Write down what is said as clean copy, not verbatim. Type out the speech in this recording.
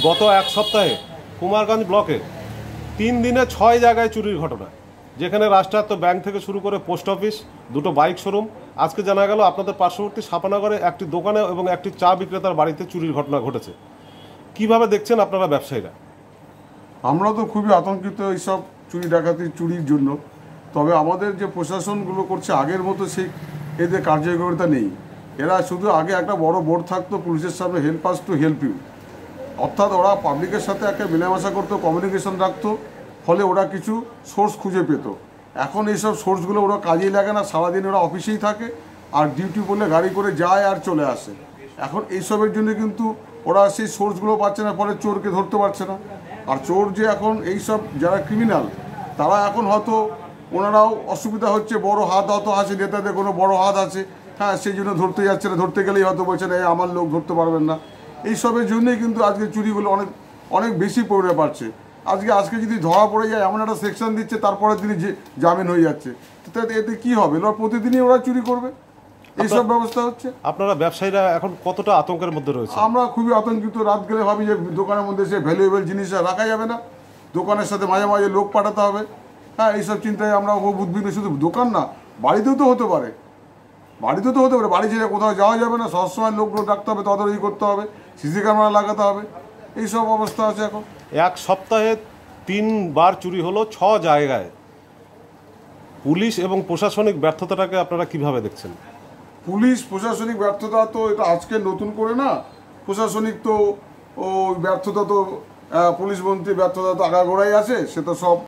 গত এক সপ্তাহে কুমারগঞ্জ ব্লকে 3 দিনে 6 জায়গায় চুরির ঘটনা, যেখানে রাষ্ট্রায়ত্ত ব্যাংক থেকে শুরু করে পোস্ট অফিস, দুটো বাইক শোরুম। আজকে জানা গেল আপনাদের পার্শ্ববর্তী সাপানগরে একটি দোকানে এবং একটি চা বিক্রেতার বাড়িতে চুরির ঘটনা ঘটেছে। কিভাবে দেখছেন আপনারা ব্যবসায়ীরা? আমরা তো খুবই আতঙ্কিত এইসব চুরি ডাকাতি চুরির জন্য। তবে আমাদের যে প্রশাসনগুলো করছে আগের মতো সেই এদের কার্যকারিতা নেই। এরা শুধু আগে একটা বড় বোর্ড থাকতো পুলিশের সামনে, help us to help you, অর্থাৎ ওরা পাবলিকের সাথে একটা মেলামেশা করতো, কমিউনিকেশন রাখতো, ফলে ওরা কিছু সোর্স খুঁজে পেত। এখন এইসব সোর্সগুলো ওরা কাজেই লাগে না, সারাদিন ওরা অফিসেই থাকে আর ডিউটি করলে গাড়ি করে যায় আর চলে আসে। এখন এইসবের জন্য কিন্তু ওরা সেই সোর্সগুলো পাচ্ছে না, ফলে চোরকে ধরতে পারছে না। আর চোর যে এখন এইসব যারা ক্রিমিনাল তারা এখন হয়তো ওনারাও অসুবিধা হচ্ছে, বড় হাত হয়তো আছে, নেতাদের কোনো বড় হাত আছে, হ্যাঁ সেই জন্য ধরতে যাচ্ছে না, ধরতে গেলেই হয়তো বলছে না আমার লোক ধরতে পারবেন না। এইসবের জন্যই কিন্তু আজকে চুরিগুলো অনেক অনেক বেশি পড়ে পারছে। আজকে যদি ধরা পড়ে যায় এমন একটা সেকশন দিচ্ছে, তারপরের দিনই যে জামিন হয়ে যাচ্ছে, এতে কি হবে? এবার প্রতিদিনই ওরা চুরি করবে, এইসব ব্যবস্থা হচ্ছে। আপনারা ব্যবসায়ীরা এখন কতটা আতঙ্কের মধ্যে রয়েছে? আমরা খুবই আতঙ্কিত। রাত গেলে ভাবি যে দোকানের মধ্যে সে ভ্যালুয়েবল জিনিসটা রাখা যাবে না, দোকানের সাথে মাঝে মাঝে লোক পাঠাতে হবে। হ্যাঁ, এইসব চিন্তায় আমরা উদ্বিগ্ন। শুধু দোকান না, বাড়িতেও তো হতে পারে, বাড়ি ছেড়ে কোথাও যাওয়া যাবে না, সবসময় লোকগুলো রাখতে হবে, তদারকি করতে হবে, সিসি ক্যামেরা লাগাতে হবে, এইসব অবস্থা আছে এখন। এক সপ্তাহে 3 বার চুরি হলো 6 জায়গায়। পুলিশ এবং প্রশাসনিক ব্যর্থতাটাকে আপনারা কিভাবে দেখছেন? পুলিশ প্রশাসনিক ব্যর্থতা তো এটা আজকে নতুন করে না। প্রশাসনিক তো ব্যর্থতা তো পুলিশ মন্ত্রী ব্যর্থতা তো আগাগোড়াই আছে, সে তো সব